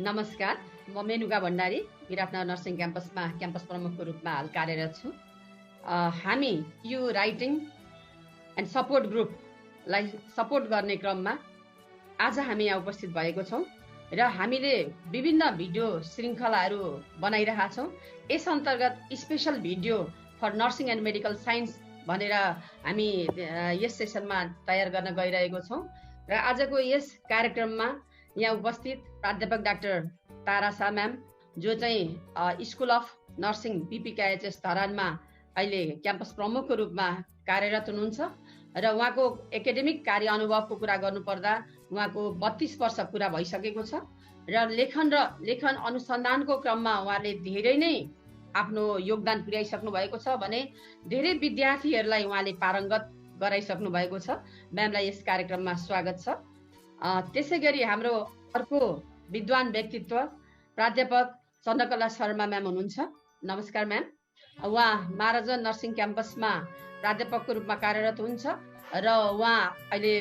नमस्कार, म Menuka Bhandari Biratnagar nursing क्याम्पसमा campus प्रमुखको रूपमा हाल कार्यरत छु। हामी यो राइटिङ एन्ड सपोर्ट ग्रुपलाई सपोर्ट गर्ने क्रममा आज हामी यहाँ उपस्थित भएको छौँ र हामीले विभिन्न भिडियो श्रृङ्खलाहरू बनाइरहेका छौँ। यस अन्तर्गत special video for nursing and medical science भनेर हामी यस सेसनमा तयार गर्न गइरहेको छौँ र आजको यस कार्यक्रममा यहाँ उपस्थित प्राध्यापक डाक्टर तारा शाह म्याम, जो चाहिँ स्कुल अफ नर्सिङ पिपिकेएचएस धरानमा अहिले क्याम्पस प्रमुखको रूपमा कार्यरत हुनुहुन्छ र उहाँको एकाडेमिक कार्य अनुभवको कुरा गर्नुपर्दा उहाँको 32 वर्ष पुरा भइसकेको छ र लेखन अनुसन्धानको क्रममा उहाँले धेरै नै आफ्नो योगदान पुर्याइसक्नु भएको छ भने धेरै विद्यार्थीहरूलाई उहाँले पारङ्गत गराइसक्नु भएको छ। म्यामलाई यस कार्यक्रममा स्वागत छ। त्यसै गरी हाम्रो अर्को विद्वान व्यक्तित्व प्राध्यापक चन्द्रकला शर्मा म्याम हुनुहुन्छ। नमस्कार म्याम। उहाँ महाराजा नर्सिङ क्याम्पसमा प्राध्यापकको रूपमा कार्यरत हुनुहुन्छ र उहाँ अहिले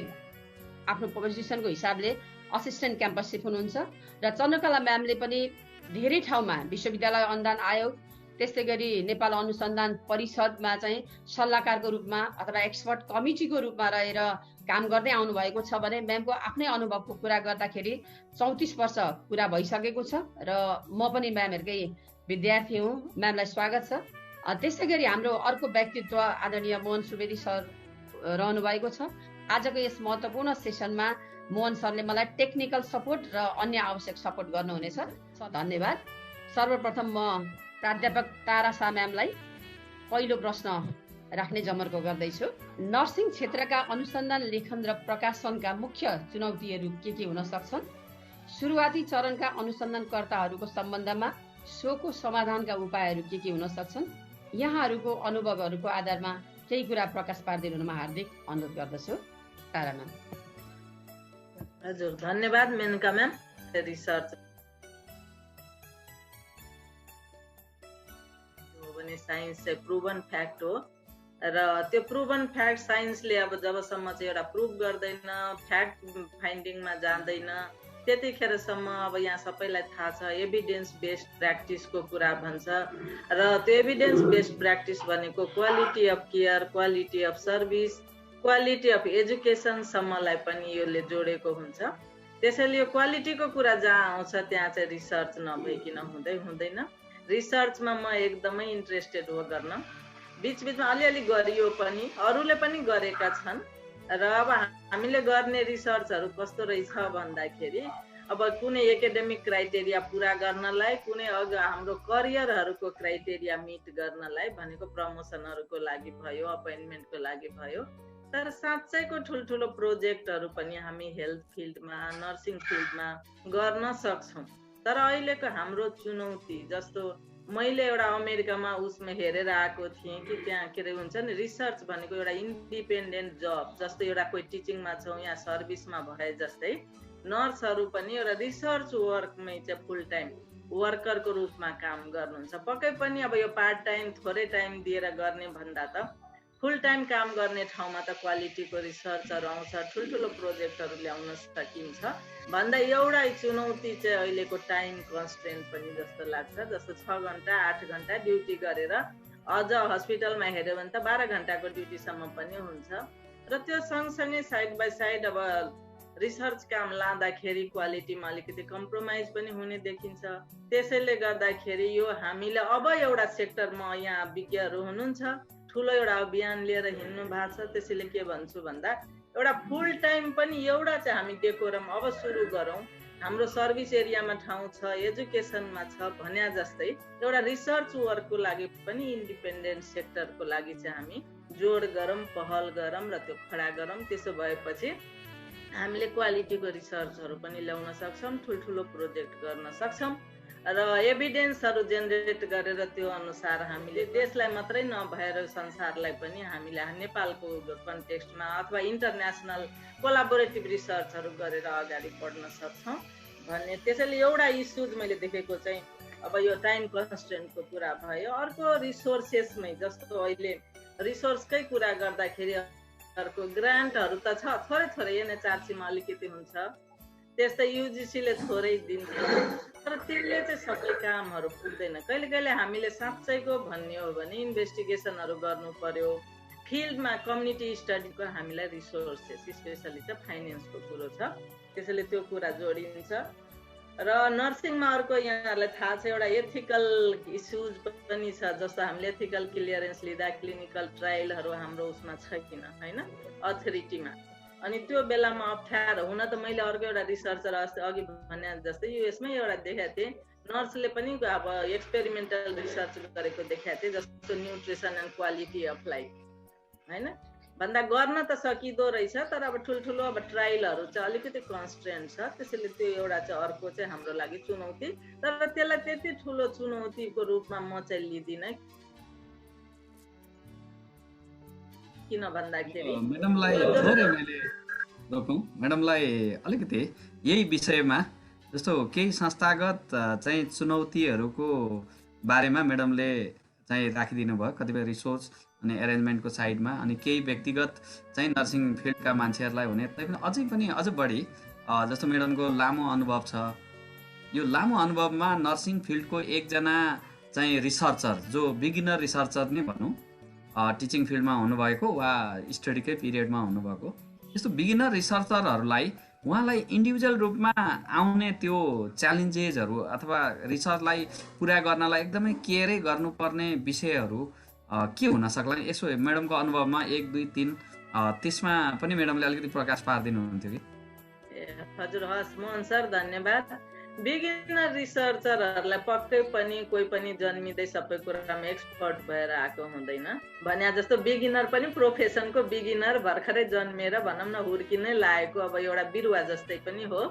आफ्नो पोजिसनको हिसाबले असिस्टेन्ट क्याम्पस चिफ हुनुहुन्छ र चन्द्रकला म्यामले पनि धेरै ठाउँमा विश्वविद्यालय अनुदान आयोग, त्यस्तै गरी नेपाल अनुसन्धान परिषदमा चाहिँ सल्लाहकारको रूपमा अथवा एक्सपर्ट कमिटीको रूपमा रहेर काम गर्दै आउनु भएको छ भने म्यामको आफ्नै अनुभवको कुरा गर्दाखेरि 34 वर्ष पुरा भइसकेको छ र म पनि म्यामहरूकै विद्यार्थी हुँ। म्यामलाई स्वागत छ। त्यसै गरी हाम्रो अर्को व्यक्तित्व आदरणीय मोहन सुवेदी सर रहनु भएको छ। आजको यस महत्त्वपूर्ण सेसनमा मोहन सरले मलाई टेक्निकल सपोर्ट र अन्य आवश्यक सपोर्ट गर्नुहुनेछ। धन्यवाद। सर्वप्रथम म प्राध्यापक तारा शाह म्यामलाई पहिलो प्रश्न राख्ने जमर्को गर्दैछु। नर्सिङ क्षेत्रका अनुसन्धान, लेखन र प्रकाशनका मुख्य चुनौतीहरू के हुन सक्छन्? सुरुवाती चरणका अनुसन्धानकर्ताहरूको सम्बन्धमा सोको समाधानका उपायहरू के हुन सक्छन्? यहाँहरूको अनुभवहरूको आधारमा केही कुरा प्रकाश पारिदिनुमा हार्दिक अनुरोध गर्दछु। तारा म्याम। हजुर, धन्यवाद मेनका म्याम। रिसर्च भने साइन्स चाहिँ प्रुभन फ्याक्ट हो र त्यो प्रुभन फ्याक्ट साइन्सले अब जबसम्म चाहिँ एउटा प्रुभ गर्दैन, फ्याक्ट फाइन्डिङमा जाँदैन, त्यतिखेरसम्म अब यहाँ सबैलाई थाहा छ एभिडेन्स बेस्ड प्र्याक्टिसको कुरा भन्छ र त्यो एभिडेन्स बेस्ड प्र्याक्टिस भनेको quality of care, quality of service, quality of एजुकेसनसम्मलाई पनि यसले जोडेको हुन्छ। त्यसैले यो क्वालिटीको कुरा जहाँ आउँछ त्यहाँ चाहिँ रिसर्च नभइकन हुँदैन। रिसर्चमा म एकदमै इन्ट्रेस्टेड हो गर्न। बिचबिचमा अलिअलि गरियो पनि, अरूले पनि गरेका छन् र अब हामीले गर्ने रिसर्चहरू कस्तो रहेछ भन्दाखेरि अब कुनै एकाडेमिक क्राइटेरिया पुरा गर्नलाई, कुनै हाम्रो करियरहरूको क्राइटेरिया मिट गर्नलाई भनेको प्रमोसनहरूको लागि भयो, अपोइन्टमेन्टको लागि भयो, तर साँच्चैको ठुल्ठुलो प्रोजेक्टहरू पनि हामी हेल्थ फिल्डमा, नर्सिङ फिल्डमा गर्न सक्छौँ। तर अहिलेको हाम्रो चुनौती, जस्तो मैले एउटा अमेरिकामा उसमा हेरेर आएको थिएँ कि त्यहाँ के अरे हुन्छ नि, रिसर्च भनेको एउटा इन्डिपेन्डेन्ट जब, जस्तो एउटा कोही टिचिङमा छौँ या सर्भिसमा भए जस्तै नर्सहरू पनि एउटा रिसर्च वर्कमै चाहिँ फुल टाइम वर्करको रूपमा काम गर्नुहुन्छ। पक्कै पनि अब यो पार्ट टाइम थोरै टाइम दिएर गर्ने भन्दा त फुल टाइम काम गर्ने ठाउँमा त क्वालिटीको रिसर्चहरू आउँछ, ठुल्ठुलो प्रोजेक्टहरू ल्याउन सकिन्छ भन्दा एउटा चुनौती चाहिँ अहिलेको टाइम कन्स्ट्रेन्ट पनि जस्तो लाग्छ। जस्तो 6 घन्टा 8 घन्टा ड्युटी गरेर अझ हस्पिटलमा हेऱ्यो भने त 12 घन्टाको ड्युटीसम्म पनि हुन्छ र त्यो सँगसँगै साइड बाई साइड अब रिसर्च काम लाँदाखेरि क्वालिटीमा अलिकति कम्प्रोमाइज पनि हुने देखिन्छ। त्यसैले गर्दाखेरि यो हामीले अब एउटा सेक्टरमा यहाँ विज्ञहरू हुनुहुन्छ, ठुलो एउटा अभियान लिएर हिँड्नु भएको छ। त्यसैले के भन्छु भन्दा एउटा फुल टाइम पनि एउटा चाहिँ हामी डेकोरम अब सुरु गरौँ। हाम्रो सर्भिस एरियामा ठाउँ छ, एजुकेसनमा छ भन्या जस्तै एउटा रिसर्च वर्कको लागि पनि इन्डिपेन्डेन्ट सेक्टरको लागि चाहिँ हामी जोड गरौँ, पहल गरौँ र त्यो खडा गरौँ। त्यसो भएपछि हामीले क्वालिटीको रिसर्चहरू पनि ल्याउन सक्छौँ, ठुल्ठुलो प्रोजेक्ट गर्न सक्छौँ र एभिडेन्सहरू जेनेरेट गरेर त्यो अनुसार हामीले देशलाई मात्रै नभएर संसारलाई पनि हामीले नेपालको कन्टेक्स्टमा अथवा इन्टरनेसनल कोलाबोरेटिभ रिसर्चहरू गरेर अगाडि बढ्न सक्छौँ भन्ने। त्यसैले एउटा इस्युज मैले देखेको चाहिँ अब यो टाइम कन्स्ट्रेन्टको कुरा भयो। अर्को रिसोर्सेसमै, जस्तो अहिले रिसोर्सकै कुरा गर्दाखेरि अर्को ग्रान्टहरू त छ, थोरै थोरै एनएचआरसीमा अलिकति हुन्छ, त्यस्तै युजिसीले थोरै दिन्छ, तर त्यसले चाहिँ सबै कामहरू पुग्दैन। कहिले कहिले हामीले साँच्चैको भन्ने हो भने इन्भेस्टिगेसनहरू गर्नु पर्यो, फिल्डमा कम्युनिटी स्टडीको हामीलाई रिसोर्सेस स्पेसली चाहिँ फाइनेन्सको कुरो छ, त्यसैले त्यो कुरा जोडिन्छ। र नर्सिङमा अर्को यहाँहरूलाई थाहा छ एउटा एथिकल इस्युज पनि छ, जस्तो हामीले एथिकल क्लियरेन्स लिँदा क्लिनिकल ट्रायलहरू हाम्रो उसमा छैन होइन, अथोरिटीमा। अनि त्यो बेलामा अप्ठ्यारो हुन त मैले अर्को एउटा रिसर्चर अघि भने जस्तै युएसमै एउटा देखाएको थिएँ, नर्सले पनि अब एक्सपेरिमेन्टल रिसर्च गरेको देखाएको थिएँ, जस्तो nutrition and quality of life होइन, भन्दा गर्न त सकिँदो रहेछ, तर अब ठुल्ठुलो अब ट्रायलहरू चाहिँ अलिकति कन्स्ट्रेन्ट छ, त्यसैले त्यो एउटा चाहिँ अर्को चाहिँ हाम्रो लागि चुनौती। तर त्यसलाई त्यति ठुलो चुनौतीको रूपमा म चाहिँ लिँदिनँ, किन भन्दाखेरि म्याडमलाई अलिकति यही विषयमा जस्तो केही संस्थागत चाहिँ चुनौतीहरूको बारेमा म्याडमले चाहिँ राखिदिनु भयो, कतिपय रिसोर्स अनि एरेन्जमेन्टको साइडमा, अनि केही व्यक्तिगत चाहिँ नर्सिङ फिल्डका मान्छेहरूलाई हुने, तैपनि अझ बढी जस्तो म्याडमको लामो अनुभव छ, यो लामो अनुभवमा नर्सिङ फिल्डको एकजना चाहिँ रिसर्चर जो बिगिनर रिसर्चर नै भनौँ, टिचिङ फिल्डमा हुनुभएको वा स्टडीकै पिरियडमा हुनुभएको, यस्तो बिगिनर रिसर्चरहरूलाई उहाँलाई इन्डिभिजुअल रूपमा आउने त्यो च्यालेन्जेसहरू अथवा रिसर्चलाई पुरा गर्नलाई एकदमै केयरै गर्नुपर्ने विषयहरू के हुन सक्ला? यसो म्याडमको अनुभवमा 1, 2, 3 त्यसमा पनि म्याडमले अलिकति प्रकाश पारिदिनुहुन्थ्यो कि? हजुर, हस् मोहन सर, धन्यवाद। बिगिनर रिसर्चरहरूलाई पक्कै पनि कोही पनि जन्मिँदै सबै कुरामा एक्सपर्ट भएर आएको हुँदैन, भने जस्तो बिगिनर पनि प्रोफेसनको बिगिनर भर्खरै जन्मेर भनौँ न हुर्किनै लागेको अब एउटा बिरुवा जस्तै पनि हो।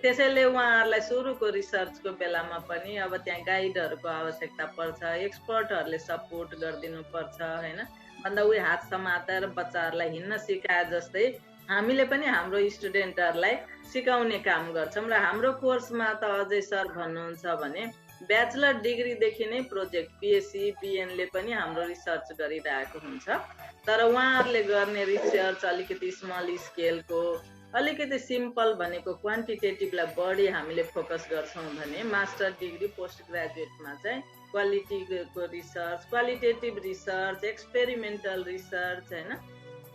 त्यसैले उहाँहरूलाई सुरुको रिसर्चको बेलामा पनि अब त्यहाँ गाइडहरूको आवश्यकता पर्छ, एक्सपर्टहरूले सपोर्ट गरिदिनु पर्छ होइन, भन्दा उही हात समातेर बच्चाहरूलाई हिँड्न सिकाए जस्तै हामीले पनि हाम्रो स्टुडेन्टहरूलाई सिकाउने काम गर्छौँ। र हाम्रो कोर्समा त अझै सर भन्नुहुन्छ भने ब्याचलर डिग्रीदेखि नै प्रोजेक्ट पिएचसी बिएनले पनि हाम्रो रिसर्च गरिरहेको हुन्छ, तर उहाँहरूले गर्ने रिसर्च अलिकति स्मल स्केलको, अलिकति सिम्पल भनेको क्वान्टिटेटिभलाई बढी हामीले फोकस गर्छौँ भने मास्टर डिग्री पोस्ट ग्रेजुएटमा चाहिँ क्वालिटीको research, qualitative research, experimental research होइन,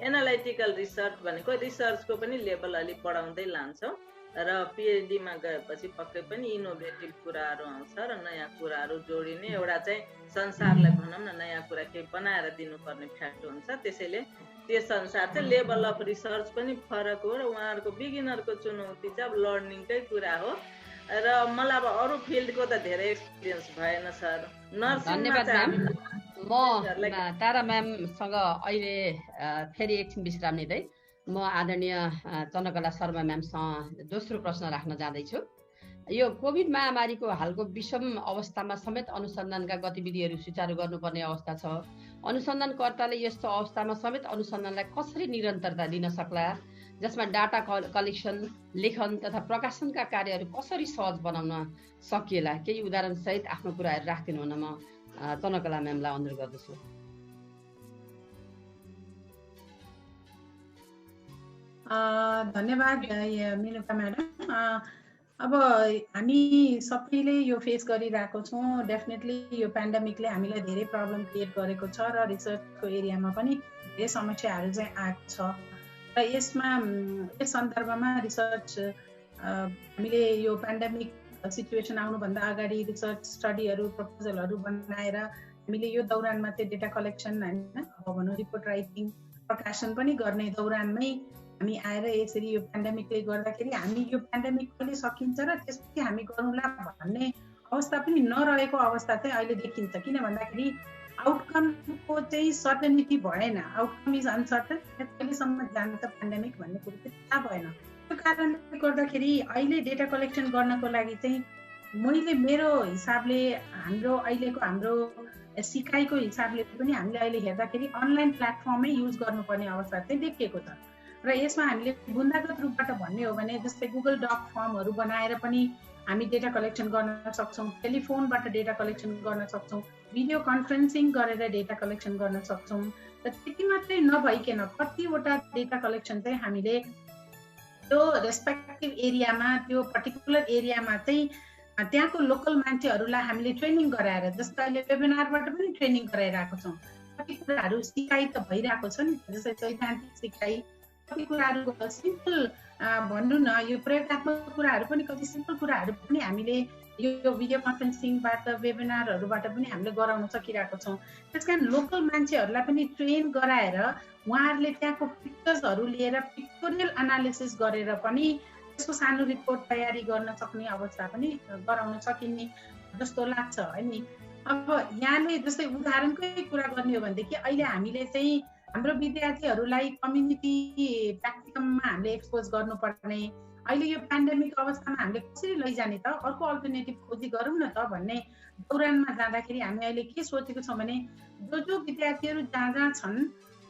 एनालाइटिकल रिसर्च भनेको रिसर्चको पनि लेभल अलिक बढाउँदै लान्छौँ। र पिएचडीमा गएपछि पक्कै पनि इनोभेटिभ कुराहरू आउँछ र नयाँ कुराहरू जोडिने एउटा चाहिँ संसारलाई भनौँ न नयाँ कुरा केही बनाएर दिनुपर्ने फ्याक्ट हुन्छ। त्यसैले त्यस अनुसार चाहिँ लेभल अफ रिसर्च पनि फरक हो र उहाँहरूको बिगिनरको चुनौती चाहिँ अब लर्निङकै कुरा हो। र मलाई अब अरू फिल्डको त धेरै एक्सपिरियन्स भएन सर। धन्यवाद म्याम। म तारा म्यामसँग अहिले फेरि एकछिन विश्राम लिँदै म आदरणीय चन्द्रकला शर्मा म्यामसँग दोस्रो प्रश्न राख्न जाँदैछु। यो कोभिड महामारीको हालको विषम अवस्थामा समेत अनुसन्धानका गतिविधिहरू सुचारू गर्नुपर्ने अवस्था छ। अनुसन्धानकर्ताले यस्तो अवस्थामा समेत अनुसन्धानलाई कसरी निरन्तरता दिन सक्ला, जसमा डाटा कलेक्सन, लेखन तथा प्रकाशनका कार्यहरू कसरी सहज बनाउन सकिएला? केही उदाहरण सहित आफ्नो कुराहरू राखिदिनु हुन म चन्द्रकला म्यामलाई अनुरोध गर्दछु। धन्यवाद मेनुका म्याडम। अब हामी सबैले यो फेस गरिरहेको छौँ। डेफिनेटली यो पेन्डेमिकले हामीलाई धेरै प्रब्लम क्रिएट गरेको छ र रिसर्चको एरियामा पनि धेरै समस्याहरू चाहिँ आएको छ। र यस सन्दर्भमा रिसर्च हामीले यो पेन्डेमिक सिचुएसन आउनुभन्दा अगाडि रिसर्च स्टडीहरू, प्रपोजलहरू बनाएर हामीले यो दौरानमा चाहिँ डेटा कलेक्सन होइन, अब भनौँ रिपोर्ट राइटिङ, प्रकाशन पनि गर्ने दौरानमै हामी आएर यसरी यो पेन्डेमिकले गर्दाखेरि हामी यो पेन्डेमिक कहिले सकिन्छ र त्यसपछि हामी गरौँला भन्ने अवस्था पनि नरहेको अवस्था चाहिँ अहिले देखिन्छ। किन भन्दाखेरि आउटकमको चाहिँ सर्टेनिटी भएन, आउटकम इज अनसर्टन, कहिलेसम्म जान्छ पेन्डेमिक भन्ने कुरो चाहिँ थाहा भएन। त्यो कारणले गर्दाखेरि अहिले डेटा कलेक्सन गर्नको लागि चाहिँ मैले मेरो हिसाबले हाम्रो सिकाइको हिसाबले पनि हामीले अहिले हेर्दाखेरि अनलाइन प्लेटफर्मै युज गर्नुपर्ने अवस्था चाहिँ देखिएको छ। र यसमा हामीले बुन्दागत रूपबाट भन्ने हो भने जस्तै गुगल डक फर्महरू बनाएर पनि हामी डेटा कलेक्सन गर्न सक्छौँ, टेलिफोनबाट डेटा कलेक्सन गर्न सक्छौँ, भिडियो कन्फरेन्सिङ गरेर डेटा कलेक्सन गर्न सक्छौँ। र त्यति मात्रै नभइकन कतिवटा डेटा कलेक्सन चाहिँ हामीले त्यो रेस्पेक्टिभ एरियामा त्यो पर्टिकुलर एरियामा चाहिँ त्यहाँको लोकल मान्छेहरूलाई हामीले ट्रेनिङ गराएर, जस्तो अहिले वेबिनारबाट पनि ट्रेनिङ गराइरहेको छौँ। कति कुराहरू सिकाइ त भइरहेको छ नि, जस्तै सैद्धान्तिक सिकाइ, कति कुराहरू सिम्पल भन्नु न, यो प्रयोगत्मक कुराहरू पनि, कति सिम्पल कुराहरू पनि हामीले यो भिडियो कन्फरेन्सिङबाट, वेबिनारहरूबाट पनि हामीले गराउन सकिरहेको छौँ। त्यस कारण लोकल मान्छेहरूलाई पनि ट्रेन गराएर उहाँहरूले त्यहाँको पिक्चर्सहरू लिएर पिक्टोरियल एनालिसिस गरेर पनि त्यसको सानो रिपोर्ट तयारी गर्न सक्ने अवस्था पनि गराउन सकिने जस्तो लाग्छ है नि। अब यहाँले जस्तै उदाहरणकै कुरा गर्ने हो भनेदेखि अहिले हामीले चाहिँ हाम्रो विद्यार्थीहरूलाई कम्युनिटी प्र्याक्टिकममा हामीले एक्सपोज गर्नुपर्ने, अहिले यो पेन्डेमिक अवस्थामा हामीले कसरी लैजाने त, अर्को अल्टरनेटिभ खोजी गरौँ न त भन्ने दौरानमा जाँदाखेरि हामी अहिले के सोचेको छौँ भने जो विद्यार्थीहरू जहाँ जहाँ छन्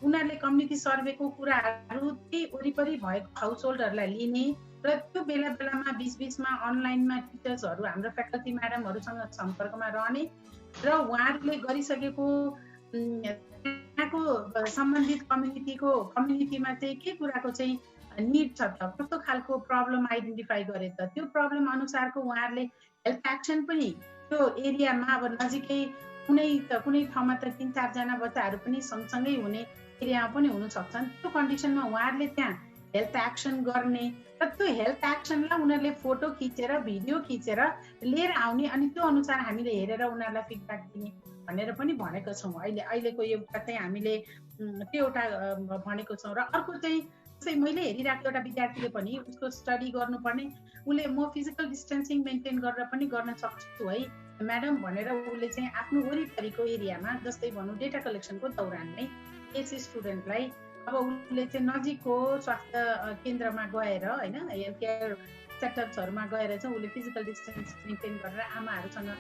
उनीहरूले कम्युनिटी सर्वेको कुराहरू त्यही वरिपरि भएको हाउस होल्डहरूलाई लिने र त्यो बेला बेलामा बिचबिचमा अनलाइनमा टिचर्सहरू हाम्रो फ्याकल्टी म्याडमहरूसँग सम्पर्कमा रहने र उहाँहरूले गरिसकेको त्यहाँको सम्बन्धित कम्युनिटीमा चाहिँ के कुराको चाहिँ निड छ त, कस्तो खालको प्रब्लम आइडेन्टिफाई गरे त, त्यो प्रब्लम अनुसारको उहाँहरूले हेल्थ एक्सन पनि त्यो एरियामा, अब नजिकै कुनै ठाउँमा त 3-4 जना बच्चाहरू पनि सँगसँगै हुने एरियामा पनि हुन सक्छन्। त्यो कन्डिसनमा उहाँहरूले त्यहाँ हेल्थ एक्सन गर्ने र त्यो हेल्थ एक्सनलाई उनीहरूले फोटो खिचेर, भिडियो खिचेर लिएर आउने, अनि त्यो अनुसार हामीले हेरेर उनीहरूलाई फिडब्याक दिने भनेर पनि भनेको छौँ। अहिलेको एउटा चाहिँ हामीले त्यो एउटा भनेको छौँ। र अर्को चाहिँ मैले हेरिरहेको एउटा विद्यार्थीले पनि उसको स्टडी गर्नुपर्ने, उसले म फिजिकल डिस्टेन्सिङ मेन्टेन गरेर पनि गर्न सक्छु है म्याडम भनेर उसले चाहिँ आफ्नो वरिपरिको एरियामा, जस्तै भनौँ डेटा कलेक्सनको दौरानमै एसी स्टुडेन्टलाई अब उसले चाहिँ नजिकको स्वास्थ्य केन्द्रमा गएर होइन, हेल्थ केयर सेटअप्सहरूमा गएर चाहिँ उसले फिजिकल डिस्टेन्स मेन्टेन गरेर आमाहरूसँग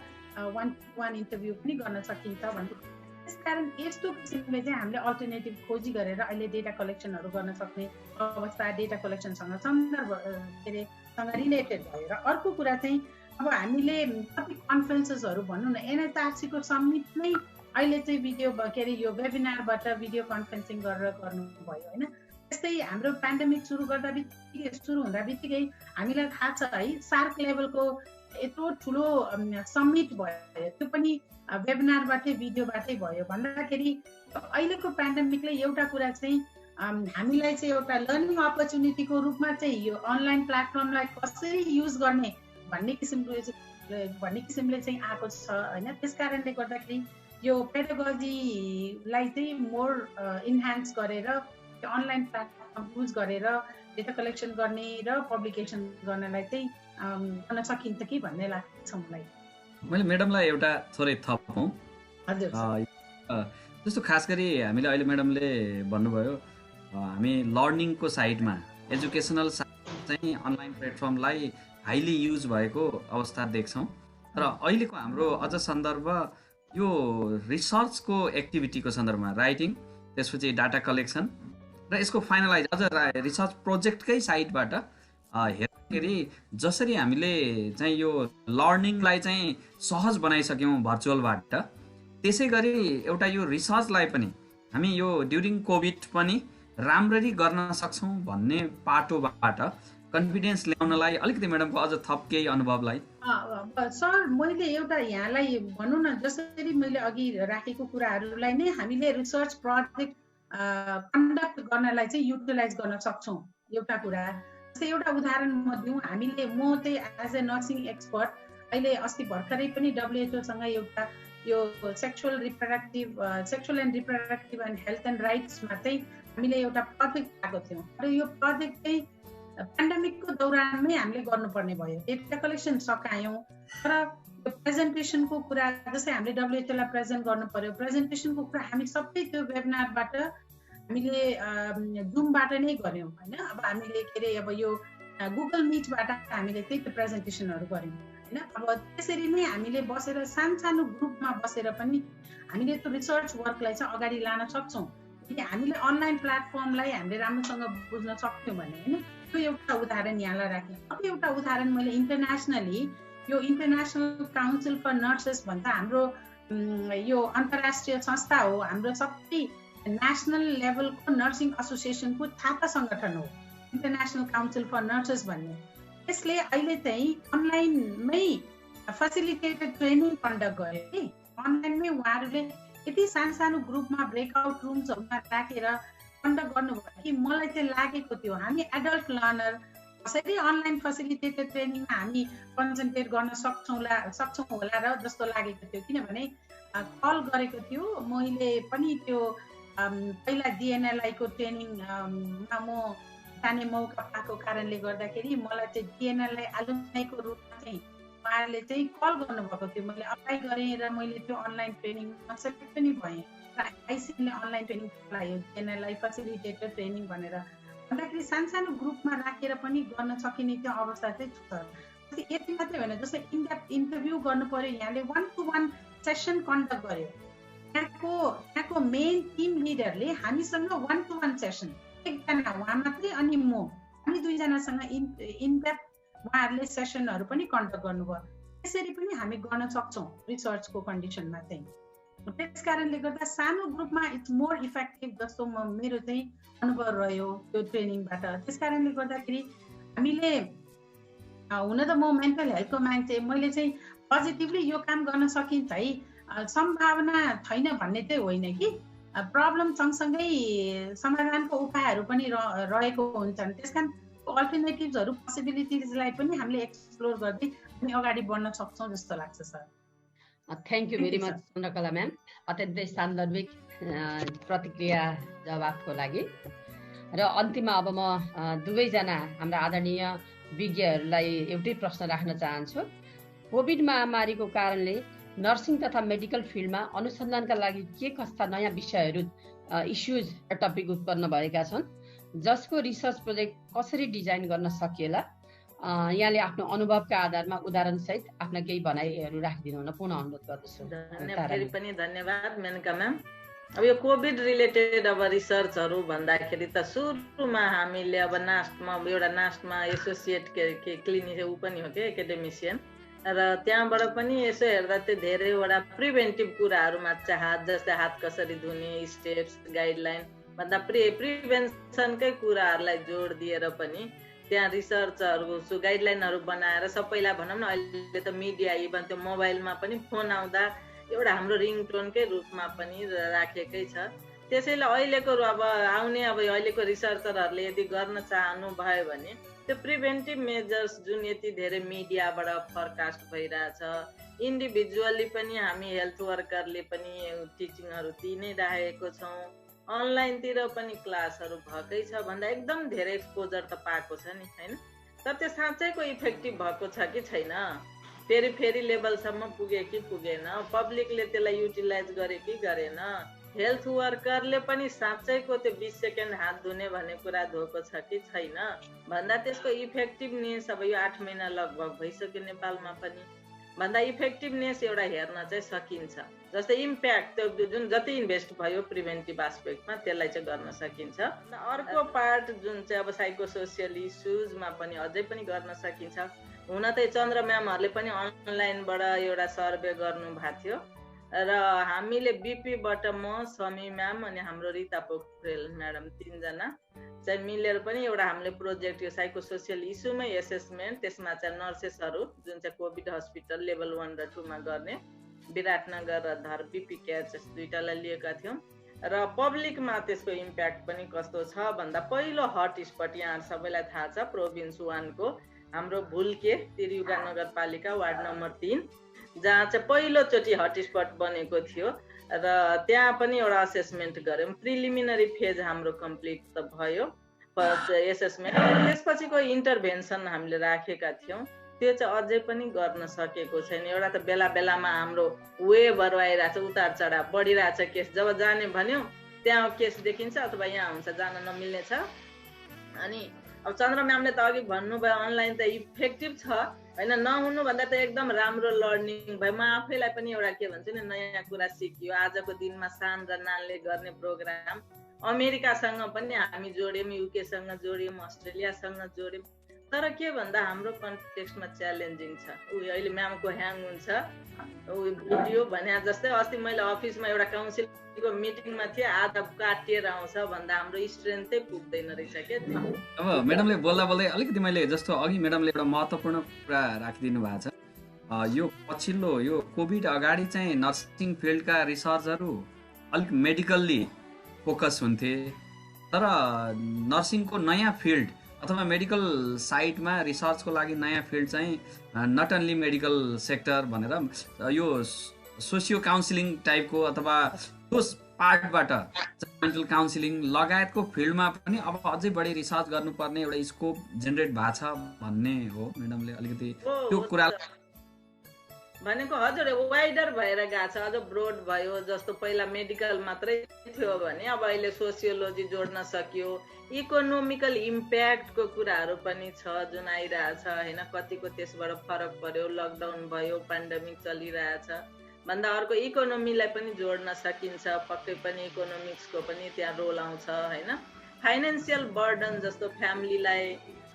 1-to-1 इन्टरभ्यू पनि गर्न सकिन्छ भन्ने। त्यसकारण यस्तो किसिमले चाहिँ हामीले अल्टरनेटिभ खोजी गरेर अहिले डेटा कलेक्सनहरू गर्न सक्ने अवस्था, डेटा कलेक्सनसँग सन्दर्भ के अरे सँग रिलेटेड भयो। र अर्को कुरा चाहिँ अब हामीले कति कन्फरेन्सेसहरू भनौँ न, एनएचआरसीको समिट नै अहिले चाहिँ भिडियो के अरे यो वेबिनारबाट भिडियो कन्फरेन्सिङ गरेर गर्नुभयो होइन। त्यस्तै हाम्रो पेन्डेमिक सुरु हुँदा बित्तिकै हामीलाई थाहा छ है, सार्क लेभलको यत्रो ठुलो समिट भयो, त्यो पनि वेबिनारबाटै भिडियोबाटै भयो भन्दाखेरि अहिलेको पेन्डेमिकले एउटा कुरा चाहिँ हामीलाई चाहिँ एउटा लर्निङ अपर्च्युनिटीको रूपमा चाहिँ यो अनलाइन प्लेटफर्मलाई कसरी युज गर्ने भन्ने किसिमले चाहिँ आएको छ होइन। त्यस कारणले गर्दाखेरि यो पेडागोजीलाई चाहिँ मोर इन्हान्स गरेर अनलाइन प्लेटफर्म युज गरेर डेटा कलेक्सन गर्ने र पब्लिकेसन गर्नलाई चाहिँ गर्न सकिन्छ कि भन्ने लाग्छ मलाई। मैले म्याडमलाई एउटा थोरै थपौँ। हजुर। जस्तो खास गरी हामीले अहिले म्याडमले भन्नुभयो हामी लर्निङको साइडमा एजुकेसनल चाहिँ अनलाइन प्लेटफर्मलाई हाइली युज भएको अवस्था देख्छौँ। र अहिलेको हाम्रो अझ सन्दर्भ यो रिसर्चको एक्टिभिटीको सन्दर्भमा राइटिङ, त्यसपछि डाटा कलेक्सन र यसको फाइनलाइज अझ रिसर्च प्रोजेक्टकै साइडबाट हेर्दाखेरि जसरी हामीले चाहिँ यो लर्निङलाई चाहिँ सहज बनाइसक्यौँ भर्चुअलबाट, त्यसै गरी एउटा यो रिसर्चलाई पनि हामी यो ड्युरिङ कोभिड पनि राम्ररी गर्न सक्छौँ भन्ने पाटोबाट कन्फिडेन्स ल्याउनलाई अलिकति म्याडमको अझ थप केही अनुभवलाई। सर, मैले एउटा यहाँलाई भनौँ न, जसरी मैले अघि राखेको कुराहरूलाई नै हामीले रिसर्च प्रोजेक्ट कन्डक्ट गर्नलाई चाहिँ युटिलाइज गर्न सक्छौँ। एउटा कुरा जस्तै एउटा उदाहरण म दिउँ, म चाहिँ एज ए नर्सिङ एक्सपर्ट अहिले अस्ति भर्खरै पनि WHO सँग एउटा यो sexual and reproductive and health and राइट्समा चाहिँ हामीले एउटा प्रोजेक्ट पाएको थियौँ। र यो प्रोजेक्ट चाहिँ पेन्डेमिकको दौरानमै हामीले गर्नुपर्ने भयो। डेटा कलेक्सन सकायौँ, तर यो प्रेजेन्टेसनको कुरा जस्तै हामीले WHO लाई प्रेजेन्ट गर्नु पर्यो, प्रेजेन्टेसनको कुरा हामी सबै त्यो वेबिनारबाट हामीले जुमबाट नै गऱ्यौँ होइन। अब हामीले के अरे अब यो गुगल मिटबाट हामीले त्यही त प्रेजेन्टेसनहरू गऱ्यौँ होइन। अब त्यसरी नै हामीले बसेर सानो ग्रुपमा बसेर पनि हामीले त्यो रिसर्च वर्कलाई चाहिँ अगाडि लान सक्छौँ। यदि हामीले अनलाइन प्लेटफर्मलाई हामीले राम्रोसँग बुझ्न सक्यौँ भने होइन। त्यो एउटा उदाहरण यहाँलाई राखेँ। अर्को एउटा उदाहरण मैले इन्टरनेसनली यो इन्टरनेसनल काउन्सिल फर नर्सेस भन्छ, हाम्रो यो अन्तर्राष्ट्रिय संस्था हो, हाम्रो सबै नेसनल लेभलको नर्सिङ एसोसिएसनको छाता सङ्गठन हो। इन्टरनेसनल काउन्सिल फर नर्सेस भन्ने, यसले अहिले चाहिँ अनलाइनमै फेसिलिटेटेड ट्रेनिङ कन्डक्ट गर्यो कि अनलाइनमै उहाँहरूले यति सानो ग्रुपमा ब्रेकआउट रुम्सहरूमा राखेर कन्डक्ट गर्नुभयो कि मलाई चाहिँ लागेको थियो हामी एडल्ट लर्नर कसरी अनलाइन फेसिलिटेटेड ट्रेनिङमा हामी कन्सन्ट्रेट गर्न सक्छौँ होला र जस्तो लागेको थियो। किनभने कल गरेको थियो मैले पनि त्यो पहिला डिएनएलआईको ट्रेनिङमा म जाने मौका पाएको कारणले गर्दाखेरि मलाई चाहिँ डिएनएलआई एलुमनाईको रूपमा चाहिँ उहाँहरूले चाहिँ कल गर्नुभएको थियो। मैले अप्लाई गरेँ र मैले त्यो अनलाइन ट्रेनिङमा सेलेक्ट पनि भएँ र आइसिएमले अनलाइन ट्रेनिङ चलायो डिएनएलआई फेसिलिटेटेड ट्रेनिङ भनेर भन्दाखेरि सानो ग्रुपमा राखेर पनि गर्न सकिने त्यो अवस्था चाहिँ छ। यति मात्रै होइन, जस्तै इनडेप्थ इन्टरभ्यू गर्नु पर्यो, यहाँले 1-to-1 सेसन कन्डक्ट गर्यो। त्यहाँको मेन टिम लिडरले हामीसँग 1-to-1 सेसन, एकजना उहाँ मात्रै अनि हामी दुईजनासँग इनडेप्थ उहाँहरूले सेसनहरू पनि कन्डक्ट गर्नुभयो। त्यसरी पनि हामी गर्न सक्छौँ रिसर्चको कन्डिसनमा चाहिँ। त्यस कारणले गर्दा सानो ग्रुपमा इट्स मोर इफेक्टिभ जस्तो मेरो चाहिँ अनुभव रह्यो त्यो ट्रेनिङबाट। त्यस कारणले गर्दाखेरि हामीले हुन त म मेन्टल हेल्थको मान्छे, मैले चाहिँ पोजिटिभली यो काम गर्न सकिन्छ है, सम्भावना छैन भन्ने चाहिँ होइन कि प्रब्लम सँगसँगै समाधानको उपायहरू पनि रहेको हुन्छन्। त्यस कारण अल्टरनेटिभ्सहरू पोसिबिलिटिजलाई पनि हामीले एक्सप्लोर गर्दै हामी अगाडि बढ्न सक्छौँ जस्तो लाग्छ sir. Thank you very much Chandrakala ma'am, अत्यन्तै सान्दर्भिक प्रतिक्रिया जवाफको लागि। र अन्तिममा अब म दुवैजना हाम्रा आदरणीय विज्ञहरूलाई एउटै प्रश्न राख्न चाहन्छु। कोभिड महामारीको कारणले नर्सिङ तथा मेडिकल फिल्डमा अनुसन्धानका लागि के कस्ता नयाँ विषयहरू इस्युज टपिक उत्पन्न भएका छन्, जसको रिसर्च प्रोजेक्ट कसरी डिजाइन गर्न सकिएला? यहाँले आफ्नो अनुभवका आधारमा उदाहरणसहित आफ्ना केही भनाइहरू राखिदिनु हुन पुनः अनुरोध गर्दछु। फेरि पनि धन्यवाद मेनका म्याम। अब यो कोभिड रिलेटेड अब रिसर्चहरू भन्दाखेरि त सुरुमा हामीले अब नास्टमा एसोसिएट क्लिनिक ऊ पनि हो कि एकाडेमिसियन, र त्यहाँबाट पनि यसो हेर्दा त्यो धेरैवटा प्रिभेन्टिभ कुराहरूमा चाहिँ जस्तै हात कसरी धुने, स्टेप्स, गाइडलाइन भन्दा प्रिभेन्सनकै कुराहरूलाई जोड दिएर पनि त्यहाँ रिसर्चहरू गाइडलाइनहरू बनाएर सबैलाई भनौँ न, अहिले त मिडिया इभन त्यो मोबाइलमा पनि फोन आउँदा एउटा हाम्रो रिङटोनकै रूपमा पनि राखेकै छ। त्यसैले अहिलेको अब आउने अहिलेको रिसर्चरहरूले यदि गर्न चाहनु भयो भने त्यो प्रिभेन्टिभ मेजर्स जुन यति धेरै मिडियाबाट फरकास्ट भइरहेछ, इन्डिभिजुअली पनि हामी हेल्थ वर्करले पनि टिचिङहरू दिइ नै राखेको छौँ, अनलाइनतिर पनि क्लासहरू भएकै छ भन्दा एकदम धेरै एक्सपोजर त पाएको छ नि, होइन? तर त्यो साँच्चैको इफेक्टिभ भएको छ कि छैन, फेरि लेभलसम्म पुगे कि पुगेन, पब्लिकले त्यसलाई युटिलाइज गरे कि गरेन, हेल्थ वर्करले पनि साँच्चैको त्यो 20 सेकेन्ड हात धुने भन्ने कुरा धोएको छ कि छैन भन्दा त्यसको इफेक्टिभनेस अब यो 8 महिना लगभग भइसक्यो नेपालमा पनि भन्दा इफेक्टिभनेस एउटा हेर्न चाहिँ सकिन्छ। जस्तै इम्प्याक्ट त्यो जुन जति इन्भेस्ट भयो प्रिभेन्टिभ एस्पेक्टमा त्यसलाई चाहिँ गर्न सकिन्छ। अर्को पार्ट जुन चाहिँ अब साइकोसोसियल इस्युजमा पनि अझै पनि गर्न सकिन्छ। हुन त चन्द्र म्यामहरूले पनि अनलाइनबाट एउटा सर्वे गर्नु भएको थियो र हामीले बिपीबाट म, समी म्याम अनि हाम्रो रिता पोखरेल म्याडम 3 जना चाहिँ मिलेर पनि एउटा हामीले प्रोजेक्ट यो साइकोसोसियल इस्युमै एसेसमेन्ट, त्यसमा चाहिँ नर्सेसहरू जुन चाहिँ कोभिड हस्पिटल लेभल 1 र 2 मा गर्ने विराटनगर र धर बिपी केयर चाहिँ दुईटालाई लिएका थियौँ र पब्लिकमा त्यसको इम्प्याक्ट पनि कस्तो छ भन्दा पहिलो हट स्पट यहाँ सबैलाई थाहा छ प्रोभिन्स 1 को हाम्रो भुल्के तिरयुगा नगरपालिका वार्ड नम्बर 3 जहाँ चाहिँ पहिलोचोटि हटस्पट बनेको थियो र त्यहाँ पनि एउटा असेसमेन्ट गऱ्यौँ। प्रिलिमिनरी फेज हाम्रो कम्प्लिट त भयो एसेसमेन्ट, त्यसपछिको इन्टरभेन्सन हामीले राखेका थियौँ, त्यो चाहिँ अझै पनि गर्न सकेको छैन। एउटा त बेला बेलामा हाम्रो वेभहरू आइरहेछ, उतार चढाव बढिरहेछ केस, जब जाने भन्यो त्यहाँ केस देखिन्छ अथवा यहाँ हुन्छ, जान नमिल्ने छ। अनि अब चन्द्र म्यामले त अघि भन्नुभयो अनलाइन त इफेक्टिभ छ होइन, नहुनु भन्दा त एकदम राम्रो लर्निङ भयो। म आफैलाई पनि एउटा के भन्छु नि, नयाँ कुरा सिकियो। आजको दिनमा सान र नानले गर्ने प्रोग्राम अमेरिकासँग पनि हामी जोड्यौँ, युकेसँग जोड्यौँ, अस्ट्रेलियासँग जोड्यौँ। तर के भन्दा हाम्रो कन्टेक्स्टमा च्यालेन्जिङ छ। अहिले म्यामको ह्याङ हुन्छ भिडियो भने जस्तै अस्ति मैले अफिसमा एउटा काउन्सिलको मिटिङमा थिएँ, आधा काटिएर आउँछ भन्दा हाम्रो स्ट्रेन्थै पुग्दैन रहेछ क्या। अब म्याडमले बोल्दा बोल्दै अलिकति मैले जस्तो अघि म्याडमले एउटा महत्त्वपूर्ण कुरा राखिदिनु भएको छ, यो पछिल्लो यो कोभिड अगाडि चाहिँ नर्सिङ फिल्डका रिसर्चहरू अलिक मेडिकल्ली फोकस हुन्थे, तर नर्सिङको नयाँ फिल्ड अथवा मेडिकल साइडमा रिसर्चको लागि नयाँ फिल्ड चाहिँ नट ओन्ली मेडिकल सेक्टर भनेर यो सोसियो काउन्सिलिङ टाइपको अथवा त्यो पार्टबाट मेन्टल काउन्सिलिङ लगायतको फिल्डमा पनि अब अझै बढी रिसर्च गर्नुपर्ने एउटा स्कोप जेनेरेट भएको छ भन्ने हो। म्याडमले अलिकति त्यो कुरा भनेको हजुर वाइडर भएर गएको छ, अझ ब्रोड भयो। जस्तो पहिला मेडिकल मात्रै थियो भने अब अहिले सोसियोलोजी जोड्न सक्यो, इकोनोमिकल इम्प्याक्टको कुराहरू पनि छ जुन आइरहेछ होइन, कतिको त्यसबाट फरक पर्यो, लकडाउन भयो, पेन्डेमिक चलिरहेछ भन्दा अर्को इकोनोमीलाई पनि जोड्न सकिन्छ, पक्कै पनि इकोनोमिक्सको पनि त्यहाँ रोल आउँछ होइन। फाइनेन्सियल बर्डन जस्तो फ्यामिलीलाई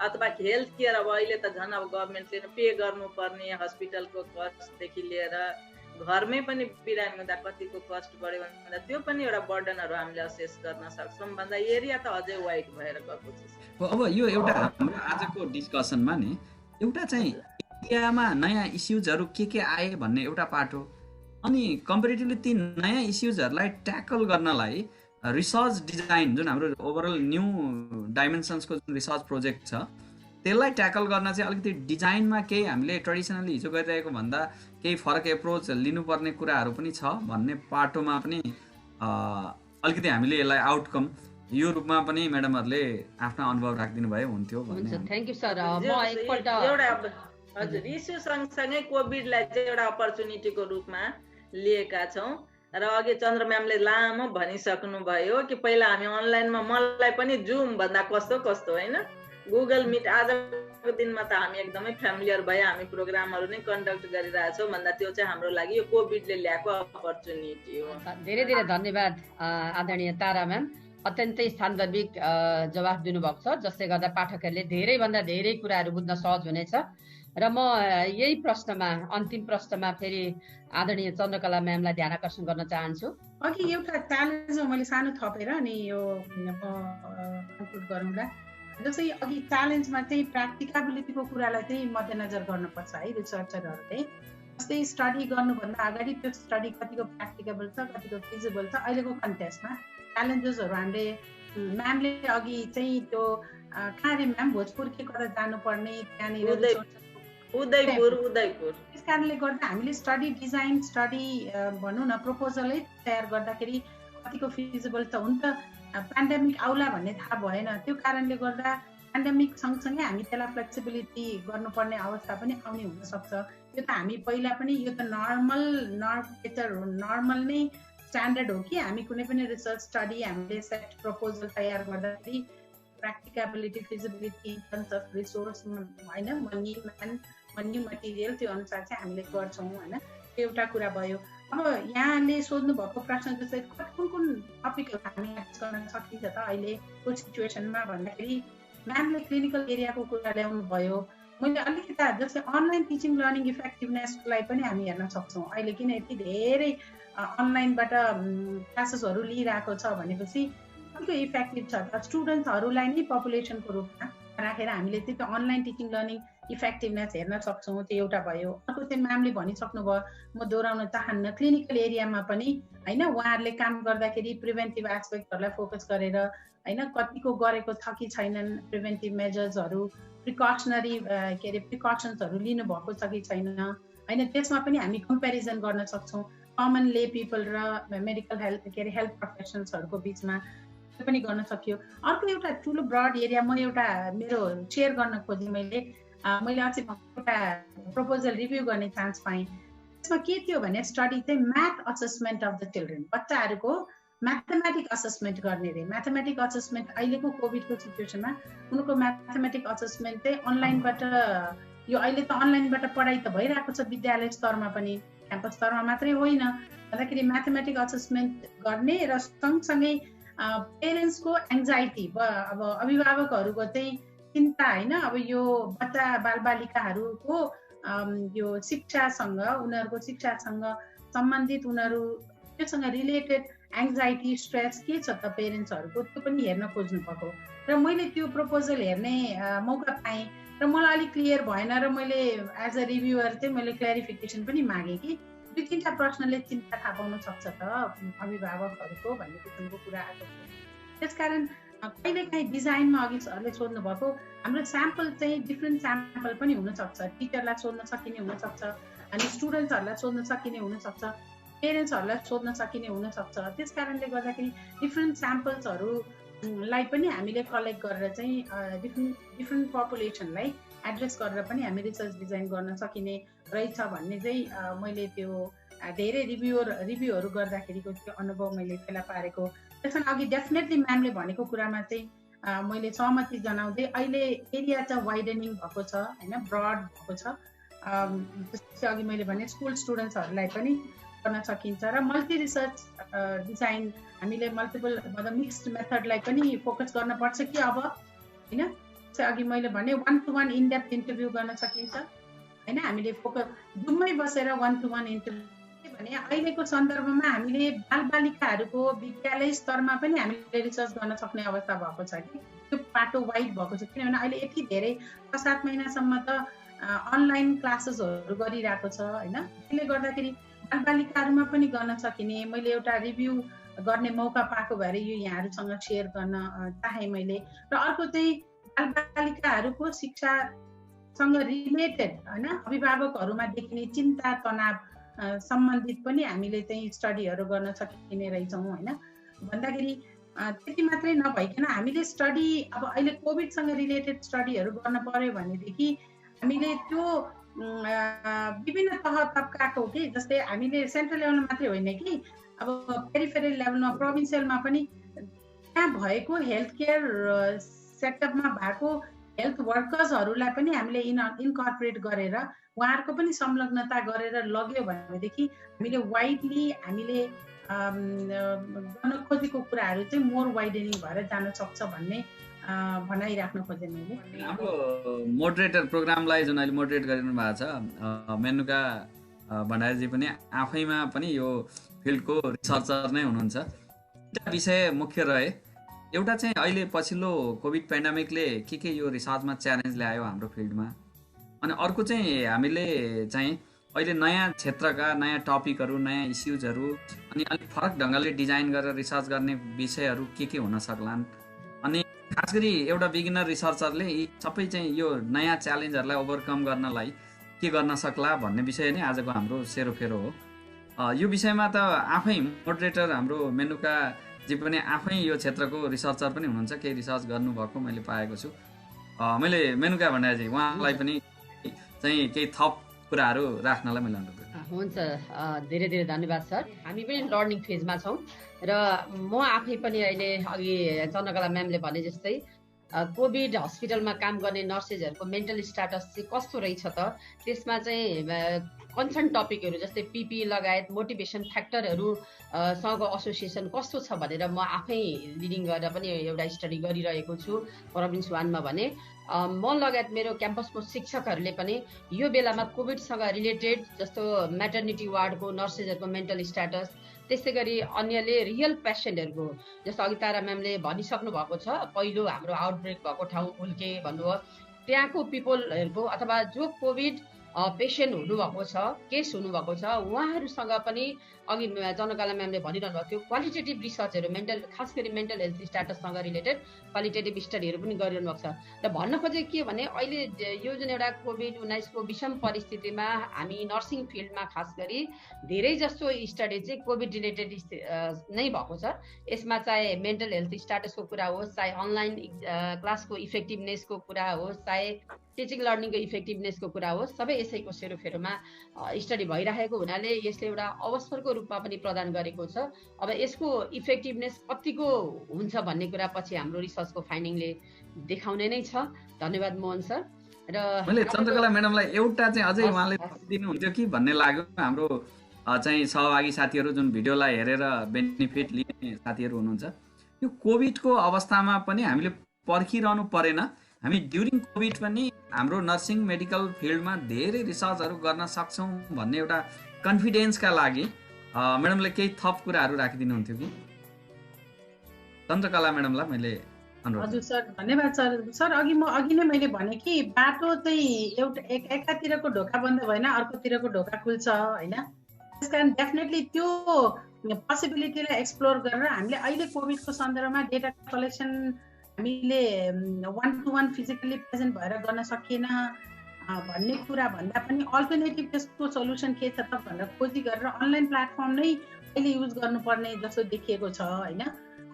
अथवा हेल्थ केयर अब अहिले त झन् अब गभर्मेन्टले पे गर्नुपर्ने हस्पिटलको कस्टदेखि लिएर घरमै पनि बिरामी हुँदा कतिको कस्ट बढ्यो भन्दा त्यो पनि एउटा बर्डनहरू हामीले असेस गर्न सक्छौँ भन्दा एरिया त अझै वाइड भएर गएको छ। अब यो एउटा हाम्रो आजको डिस्कसनमा नि एउटा चाहिँ इन्डियामा नयाँ इस्युजहरू के आए भन्ने एउटा पार्ट हो, अनि कम्पेरिटिभली ती नयाँ इस्युजहरूलाई ट्याकल गर्नलाई रिसर्च डिजाइन जुन हाम्रो ओभरअल न्यू डाइमेन्सन्सको जुन रिसर्च प्रोजेक्ट छ त्यसलाई ट्याकल गर्न चाहिँ अलिकति डिजाइनमा केही हामीले ट्रेडिसनली हिजो गरिरहेको भन्दा केही फरक एप्रोच लिनुपर्ने कुराहरू पनि छ भन्ने पाटोमा पनि अलिकति हामीले यसलाई आउटकम यो रूपमा पनि म्याडमहरूले आफ्नो अनुभव राखिदिनु भयो हुन्थ्यो भन्ने। Thank you sir. म एकपल्ट हजुर इस्यु सँगसँगै कोभिडलाई चाहिँ एउटा अपर्च्युनिटीको रूपमा लिएका छौँ र अघि चन्द्र म्यामले लामो भनिसक्नु भयो कि पहिला हामी अनलाइनमा मलाई पनि जुम भन्दा कस्तो कस्तो होइन, गुगल मिट आजको दिनमा त हामी एकदमै फ्यामिलियर भए हामी प्रोग्रामहरू नै कन्डक्ट गरिरहेछौँ भन्दा त्यो चाहिँ हाम्रो लागि यो कोभिडले ल्याएको अपर्च्युनिटी हो। धेरै धेरै धन्यवाद आदरणीय तारा म्याम, अत्यन्तै सान्दर्भिक जवाफ दिनुभएको छ जसले गर्दा पाठकहरूले धेरैभन्दा धेरै कुराहरू बुझ्न सहज हुनेछ। र म यही प्रश्नमा अन्तिम प्रश्नमा फेरि आदरणीय चन्द्रकला म्यामलाई ध्यान आकर्षण गर्न चाहन्छु। अघि एउटा च्यालेन्ज मैले सानो थपेर अनि यो कन्क्लुड गरौँला। जस्तै अघि च्यालेन्जमा चाहिँ प्र्याक्टिकाबिलिटीको कुरालाई चाहिँ मध्यनजर गर्नुपर्छ है रिसर्चरहरूले। जस्तै स्टडी गर्नुभन्दा अगाडि त्यो स्टडी कतिको प्र्याक्टिकेबल छ, कतिको फिजिबल छ, अहिलेको कन्टेक्स्टमा च्यालेन्जेसहरू हामीले म्यामले अघि चाहिँ त्यो कहाँ रे म्याम भोजपुर के कता जानुपर्ने त्यहाँनिर उदयपुर त्यस कारणले गर्दा हामीले स्टडी डिजाइन स्टडी भनौँ न प्रपोजलै तयार गर्दाखेरि कतिको फिजिबल त हुन त पेन्डेमिक आउला भन्ने थाहा भएन, त्यो कारणले गर्दा पेन्डेमिक सँगसँगै हामी त्यसलाई फ्लेक्सिबिलिटी गर्नुपर्ने अवस्था पनि आउने हुनसक्छ। यो त हामी पहिला पनि यो त नर्मल नै स्ट्यान्डर्ड हो कि हामी कुनै पनि रिसर्च स्टडी हामीले सेट प्रपोजल तयार गर्दाखेरि practicability feasibility in terms of resource होइन, मनी मटेरियल त्यो अनुसार चाहिँ हामीले गर्छौँ होइन, त्यो एउटा कुरा भयो। अब यहाँले सोध्नु भएको प्रश्न जस्तै कुन कुन टपिकहरू हामी एड्रेस गर्न सकिन्छ त अहिलेको सिचुएसनमा भन्दाखेरि म्यामले क्लिनिकल एरियाको कुरा ल्याउनु भयो। मैले अलिकति जस्तै अनलाइन टिचिङ लर्निङ इफेक्टिभनेसलाई पनि हामी हेर्न सक्छौँ अहिले, किन यति धेरै अनलाइनबाट क्लासेसहरू लिइरहेको छ भनेपछि कतिको इफेक्टिभ छ त स्टुडेन्ट्सहरूलाई नै पपुलेसनको रूपमा राखेर हामीले त्यो अनलाइन टिचिङ लर्निङ इफेक्टिभनेस हेर्न सक्छौँ, त्यो एउटा भयो। अर्को चाहिँ म्यामले भनिसक्नुभयो, म दोहोऱ्याउन चाहन्न, क्लिनिकल एरियामा पनि होइन उहाँहरूले काम गर्दाखेरि प्रिभेन्टिभ एस्पेक्टहरूलाई फोकस गरेर होइन कतिको गरेको छ कि छैनन्, प्रिभेन्टिभ मेजर्सहरू प्रिकसन्सहरू लिनुभएको छ कि छैन होइन, त्यसमा पनि हामी कम्पेरिजन गर्न सक्छौँ कमन ले पिपल र मेडिकल हेल्थ प्रोफेसनल्सहरूको बिचमा, त्यो पनि गर्न सकियो। अर्को एउटा ठुलो ब्रड एरिया म एउटा मेरो सेयर गर्न खोजेँ, मैले अस्ति एउटा प्रपोजल रिभ्यू गर्ने चान्स पाएँ। त्यसमा के थियो भने स्टडी चाहिँ math assessment of the children, बच्चाहरूको म्याथमेटिक असेसमेन्ट गर्ने रे। म्याथमेटिक असेसमेन्ट अहिलेको कोभिडको सिचुएसनमा उनको म्याथमेटिक असेसमेन्ट चाहिँ अनलाइनबाट, यो अहिले त अनलाइनबाट पढाइ त भइरहेको छ विद्यालय स्तरमा पनि, क्याम्पस स्तरमा मात्रै होइन भन्दाखेरि म्याथमेटिक असेसमेन्ट गर्ने र सँगसँगै पेरेन्ट्सको एङ्जाइटी अब अभिभावकहरूको चाहिँ चिन्ता होइन अब यो बच्चा बालबालिकाहरूको यो शिक्षासँग उनीहरूको शिक्षासँग सम्बन्धित उनीहरू त्योसँग रिलेटेड एङ्जाइटी स्ट्रेस के छ त पेरेन्ट्सहरूको त्यो पनि हेर्न खोज्नु भएको र मैले त्यो प्रपोजल हेर्ने मौका पाएँ र मलाई अलिक क्लियर भएन र मैले एज अ रिभ्युअर चाहिँ मैले क्ल्यारिफिकेसन पनि मागेँ कि 2-3टा प्रश्नले चिन्ता थाहा पाउन सक्छ त अभिभावकहरूको भन्ने किसिमको कुरा आएको थियो। त्यसकारण कहिलेकाहीँ डिजाइनमा अघि सरले सोध्नु भएको हाम्रो स्याम्पल चाहिँ डिफ्रेन्ट स्याम्पल पनि हुनसक्छ, टिचरलाई सोध्न सकिने हुनसक्छ अनि स्टुडेन्ट्सहरूलाई सोध्न सकिने हुनसक्छ, पेरेन्ट्सहरूलाई सोध्न सकिने हुनसक्छ। त्यस कारणले गर्दाखेरि डिफ्रेन्ट स्याम्पल्सहरूलाई पनि हामीले कलेक्ट गरेर चाहिँ डिफ्रेन्ट पपुलेसनलाई एड्रेस गरेर पनि हामी रिसर्च डिजाइन गर्न सकिने रहेछ भन्ने चाहिँ मैले त्यो धेरै रिभ्यूहरू गर्दाखेरिको त्यो अनुभव मैले फेला पारेको। त्यसमा अघि डेफिनेटली म्यामले भनेको कुरामा चाहिँ मैले सहमति जनाउँदै अहिले एरिया चाहिँ वाइडनिङ भएको छ होइन, ब्रड भएको छ। त्यसपछि अघि मैले भने स्कुल स्टुडेन्ट्सहरूलाई पनि गर्न सकिन्छ र मल्टी रिसर्च डिजाइन हामीले मल्टिपल मतलब मिक्स्ड मेथडलाई पनि फोकस गर्नुपर्छ कि अब होइन। अघि मैले भने 1-to-1 इनडेप्थ इन्टरभ्यू गर्न सकिन्छ होइन, हामीले फोकस जुममै बसेर 1-to-1 इन्टरभ्यू भने अहिलेको सन्दर्भमा हामीले बालबालिकाहरूको विद्यालय स्तरमा पनि हामीले रिसर्च गर्न सक्ने अवस्था भएको छ कि त्यो पाटो वाइड भएको छ। किनभने अहिले यति धेरै 6-7 महिनासम्म त अनलाइन क्लासेसहरू गरिरहेको छ होइन। त्यसले गर्दाखेरि बालबालिकाहरूमा पनि गर्न सकिने मैले एउटा रिभ्यू गर्ने मौका पाएको भएर यो यहाँहरूसँग सेयर गर्न चाहेँ मैले। र अर्को चाहिँ बालबालिकाहरूको शिक्षासँग रिलेटेड होइन अभिभावकहरूमा देखिने चिन्ता तनाव सम्बन्धित पनि हामीले चाहिँ स्टडीहरू गर्न सकिने रहेछौँ होइन। भन्दाखेरि त्यति मात्रै नभइकन हामीले स्टडी अब अहिले कोभिडसँग रिलेटेड स्टडीहरू गर्न पर्यो भनेदेखि हामीले त्यो विभिन्न तह तब्काको कि जस्तै हामीले सेन्ट्रल लेभलमा मात्रै होइन कि अब पेरिफेरल लेभलमा प्रोभिन्सियलमा पनि त्यहाँ भएको हेल्थ केयर सेटअपमा भएको हेल्थ वर्कर्सहरूलाई पनि हामीले इन्कर्पोरेट गरेर उहाँहरूको पनि संलग्नता गरेर लग्यो भनेदेखि हामीले वाइडली हामीले गर्न खोजेको कुराहरू चाहिँ मोर वाइडनिङ भएर जान सक्छ भन्ने भनाइराख्न खोजेँ मैले। हाम्रो मोडरेटर प्रोग्रामलाई जुन अहिले मोडरेट गरिनु भएको छ मेनुका भण्डारीजी पनि आफैमा पनि यो फिल्डको रिसर्चर नै हुनुहुन्छ। दुईवटा विषय मुख्य रहे, एउटा चाहिँ अहिले पछिल्लो कोभिड पेन्डेमिकले के यो रिसर्चमा च्यालेन्ज ल्यायो हाम्रो फिल्डमा, अनि अर्को चाहिँ हामीले चाहिँ अहिले नयाँ क्षेत्रका नयाँ टपिकहरू नयाँ इस्युजहरू अनि अलिक फरक ढङ्गले डिजाइन गरेर रिसर्च गर्ने विषयहरू के हुन सक्लान्, अनि खास गरी एउटा बिगिनर रिसर्चरले यी सबै चाहिँ यो नयाँ च्यालेन्जहरूलाई ओभरकम गर्नलाई के गर्न सक्ला भन्ने विषय नै आजको हाम्रो सेरोफेरो हो। यो विषयमा त आफै मोडरेटर हाम्रो मेनुका जी पनि आफै यो क्षेत्रको रिसर्चर पनि हुनुहुन्छ, केही रिसर्च गर्नुभएको मैले पाएको छु। मैले मेनुका भण्डारीजी उहाँलाई पनि चाहिँ केही थप कुराहरू राख्नलाई मैले अनुरोध गरेँ। हुन्छ, धेरै धेरै धन्यवाद सर। हामी पनि लर्निङ फेजमा छौँ र म आफै पनि अहिले अघि चन्द्रकला म्यामले भने जस्तै कोभिड हस्पिटलमा काम गर्ने नर्सेसहरूको मेन्टल स्ट्याटस चाहिँ कस्तो रहेछ त, त्यसमा चाहिँ कन्सर्न टपिकहरू जस्तै पिपी लगायत मोटिभेसन फ्याक्टरहरू सँग एसोसिएसन कस्तो छ भनेर म आफै लिडिङ गरेर पनि एउटा स्टडी गरिरहेको छु प्रोभिन्स 1मा भने म लगायत मेरो क्याम्पसको शिक्षकहरूले पनि यो बेलामा कोभिडसँग रिलेटेड जस्तो म्याटर्निटी वार्डको नर्सेसहरूको मेन्टल स्ट्याटस, त्यसै गरी अन्यले रियल पेसेन्टहरूको जस्तो अघि तारा म्यामले भनिसक्नु भएको छ पहिलो हाम्रो आउटब्रेक भएको ठाउँ उल्के भन्नुभयो, त्यहाँको पिपलहरूको अथवा जो कोभिड पेसेन्ट हुनुभएको छ केस हुनुभएको छ उहाँहरूसँग पनि अघि जनकला म्यामले भनिरहनु भएको थियो क्वालिटेटिभ रिसर्चहरू खास गरी मेन्टल हेल्थ स्ट्याटससँग रिलेटेड क्वालिटेटिभ स्टडीहरू पनि गरिरहनु भएको छ। र भन्न खोजेको के भने अहिले यो जुन एउटा कोभिड-19को विषम परिस्थितिमा हामी नर्सिङ फिल्डमा खास गरी धेरै जस्तो स्टडी चाहिँ कोभिड रिलेटेड नै भएको छ। यसमा चाहे मेन्टल हेल्थ स्ट्याटसको कुरा होस्, चाहे अनलाइन क्लासको इफेक्टिभनेसको कुरा होस्, चाहे टिचिङ लर्निङको इफेक्टिभनेसको कुरा होस्, सबै यसैको सेरोफेरोमा स्टडी भइरहेको हुनाले यसले एउटा अवसरको रूपमा पनि प्रदान गरेको छ। अब यसको इफेक्टिभनेस कतिको हुन्छ भन्ने कुरा पछि हाम्रो रिसर्चको फाइन्डिङले देखाउने नै छ। धन्यवाद मोहन सर। र मैले चन्द्रकला म्याडमलाई एउटा चाहिँ अझै उहाँले दिनुहुन्थ्यो कि भन्ने लाग्यो, हाम्रो चाहिँ सहभागी साथीहरू जुन भिडियोलाई हेरेर बेनिफिट लिने साथीहरू हुनुहुन्छ, यो कोभिडको अवस्थामा पनि हामीले पर्खिरहनु परेन, हामी ड्युरिङ कोभिड पनि हाम्रो नर्सिङ मेडिकल फिल्डमा धेरै रिसर्चहरू गर्न सक्छौँ भन्ने एउटा कन्फिडेन्सका लागि म्याडमले केही थप कुराहरू राखिदिनुहुन्थ्यो कि? चन्द्रकला म्याडमलाई मैले हजुर सर, धन्यवाद सर। सर अघि नै मैले भने कि बाटो चाहिँ एउटा एकातिरको ढोका बन्द भएन, अर्कोतिरको ढोका खुल्छ होइन। त्यस कारण डेफिनेटली त्यो पोसिबिलिटीलाई एक्सप्लोर गरेर हामीले अहिले कोभिडको सन्दर्भमा डेटा कलेक्सन हामीले 1-to-1 फिजिकली प्रेजेन्ट भएर गर्न सकिएन भन्ने कुरा भन्दा पनि अल्टरनेटिभ त्यसको सोल्युसन के छ त भनेर खोजी गरेर अनलाइन प्लेटफर्म नै अहिले युज गर्नुपर्ने जस्तो देखिएको छ होइन।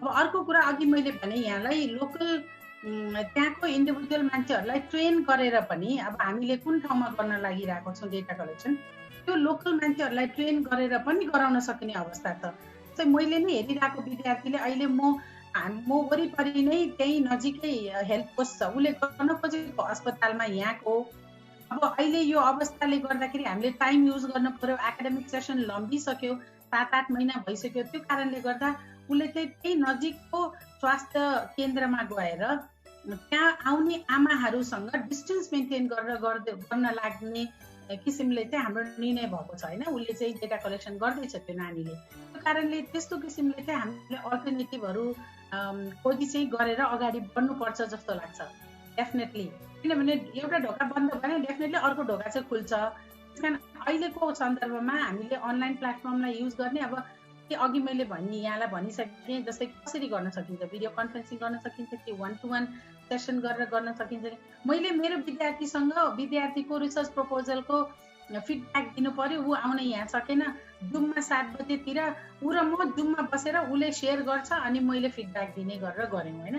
अब अर्को कुरा अघि मैले भने यहाँलाई लोकल त्यहाँको इन्डिभिजुअल मान्छेहरूलाई ट्रेन गरेर पनि अब हामीले कुन ठाउँमा गर्न लागिरहेको छौँ डेटा कलेक्सन, त्यो लोकल मान्छेहरूलाई ट्रेन गरेर पनि गराउन सकिने अवस्था छ। चाहिँ मैले नै हेरिरहेको विद्यार्थीले अहिले म वरिपरि नै त्यही नजिकै हेल्थ पोस्ट छ, उसले गर्न खोजेको अस्पतालमा यहाँको। अब अहिले यो अवस्थाले गर्दाखेरि हामीले टाइम युज गर्नु पर्यो, एकाडेमिक सेसन लम्बिसक्यो, 7-8 महिना भइसक्यो। त्यो कारणले गर्दा उसले चाहिँ त्यही नजिकको स्वास्थ्य केन्द्रमा गएर त्यहाँ आउने आमाहरूसँग डिस्टेन्स मेन्टेन गरेर गर्न लाग्ने किसिमले चाहिँ हाम्रो निर्णय भएको छ होइन। उसले चाहिँ डेटा कलेक्सन गर्दैछ त्यो नानीले। त्यो कारणले त्यस्तो किसिमले चाहिँ हामीले अल्टरनेटिभहरू खोजी चाहिँ गरेर अगाडि बढ्नुपर्छ जस्तो लाग्छ डेफिनेटली। किनभने एउटा ढोका बन्द भयो डेफिनेटली अर्को ढोका चाहिँ खुल्छ। त्यस कारण अहिलेको सन्दर्भमा हामीले अनलाइन प्लेटफर्मलाई युज गर्ने, अब अघि मैले यहाँलाई भनिसकेँ जस्तै कसरी गर्न सकिन्छ, भिडियो कन्फरेन्सिङ गर्न सकिन्छ कि 1-to-1 सेसन गरेर गर्न सकिन्छ कि। मैले मेरो विद्यार्थीको रिसर्च प्रपोजलको फिडब्याक दिनु पर्यो, ऊ आउन यहाँ सकेन, जुममा 7 बजेतिर ऊ र म जुममा बसेर उसले सेयर गर्छ अनि मैले फिडब्याक दिने गरेर गऱ्यौँ होइन।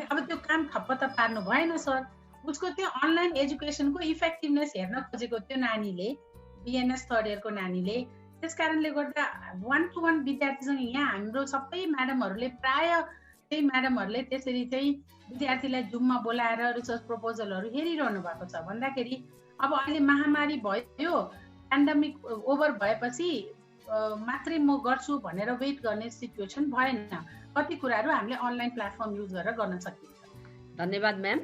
अब त्यो काम ठप्प त पार्नु भएन सर। उसको त्यो अनलाइन एजुकेसनको इफेक्टिभनेस हेर्न खोजेको त्यो नानीले, बिएनएस 3rd इयरको नानीले। त्यस कारणले गर्दा 1-to-1 विद्यार्थीसँग यहाँ हाम्रो सबै म्याडमहरूले त्यही म्याडमहरूले त्यसरी चाहिँ विद्यार्थीलाई जुममा बोलाएर रिसर्च प्रपोजलहरू हेरिरहनु भएको छ। भन्दाखेरि अब अहिले महामारी भयो, पेन्डेमिक ओभर भएपछि मात्रै म गर्छु भनेर वेट गर्ने सिचुएसन भएन। कति कुराहरू हामीले अनलाइन प्लेटफर्म युज गरेर गर्न सकिन्छ। धन्यवाद म्याम।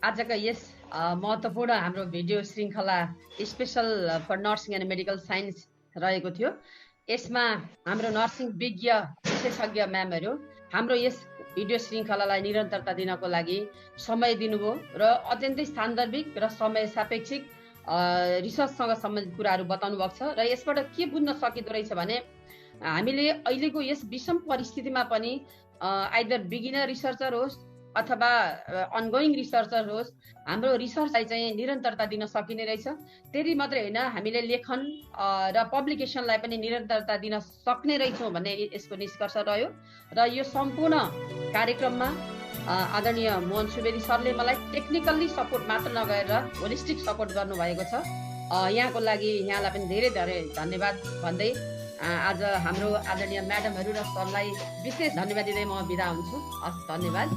आजका यस महत्त्वपूर्ण हाम्रो भिडियो श्रृङ्खला special for nursing and medical science रहेको थियो। यसमा हाम्रो नर्सिङ विज्ञ विशेषज्ञ म्यामहरू हाम्रो यस भिडियो श्रृङ्खलालाई निरन्तरता दिनको लागि समय दिनुभयो र अत्यन्तै सान्दर्भिक र समय सापेक्षिक रिसर्चसँग सम्बन्धित कुराहरू बताउनु भएको छ। र यसबाट के बुझ्न सकिँदो रहेछ भने हामीले अहिलेको यस विषम परिस्थितिमा पनि आइदर बिगिनर रिसर्चर होस् अथवा अनगोइङ रिसर्चर होस्, हाम्रो रिसर्चलाई चाहिँ निरन्तरता दिन सकिने रहेछ। त्यति मात्रै होइन, हामीले लेखन र पब्लिकेसनलाई पनि निरन्तरता दिन सक्ने रहेछौँ भन्ने यसको निष्कर्ष रह्यो। र यो सम्पूर्ण कार्यक्रममा आदरणीय मोहन सुवेदी सरले मलाई टेक्निकल्ली सपोर्ट मात्र नगरेर होलिस्टिक सपोर्ट गर्नुभएको छ। यहाँलाई पनि धेरै धेरै धन्यवाद भन्दै आज हाम्रो आदरणीय म्याडमहरू र सरलाई विशेष धन्यवाद दिँदै म बिदा हुन्छु। हस्, धन्यवाद।